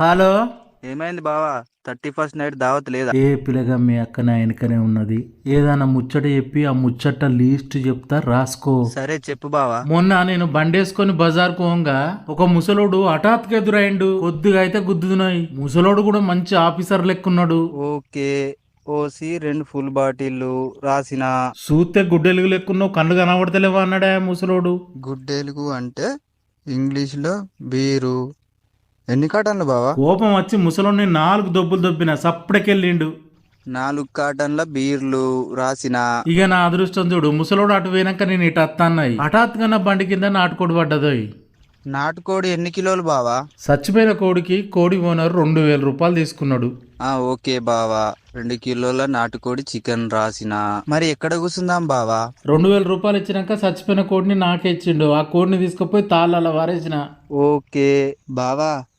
Hello. ఏమైంది బావా? 31st night దావత్ లేదా? ఏ పిల్లగా మీ అక్క నా వెనకనే ఉన్నది. ఏదైనా ముచ్చట చెప్పి ఆ ముచ్చట లీస్ట్ చెప్తా రాసుకో. సరే చెప్పు బావా. మొన్న నేను బండేసుకొని బజార్ పోంగా ఒక ముసలోడు హఠాత్తుగా ఎదురైండు. కొద్దిగా అయితే గుద్దుతున్నాయి. ముసలోడు కూడా మంచి ఆఫీసర్ లెక్కున్నాడు. ఓకే. ఓసి 2 ఫుల్ బాటిల్లు రాసిన. సూతే గుడ్డెలుగు లెక్కున్నావు, కళ్ళు కనబడతలేవా అన్నాడా ముసలోడు. గుడ్డేలుగు అంటే ఇంగ్లీష్లో బీరు. ఎన్ని కాటన్లు బావా? కోపం వచ్చి ముసలోడిని 4 దొబ్బులు దొబ్బిన సప్పుడకెళ్ళిండు. 4 కాటన్ల బీర్లు రాసిన. ఇక నా అదృష్టం చూడు, ముసలోడు అటు పోయినాక నేను ఇటు అత్తన్నాయి. హఠాత్తుగా నా బండి కింద నాటుకోడి పడ్డదోయ్. నాటుకోడి ఎన్ని కిలోలు బావా? చచ్చిపోయిన కోడికి కోడి ఓనర్ 2000 రూపాయలు తీసుకున్నాడు. ఓకే బావా. 2 కిలోల నాటుకోడి చికెన్ రాసిన. మరి ఎక్కడ కూర్చుందాం బావా? 2000 రూపాయలు ఇచ్చినాక చచ్చిపోయిన కోడిని నాకే ఇచ్చిండు. ఆ కోడిని తీసుకుపోయి తాళ్ళ వారేసిన. ఓకే బావా.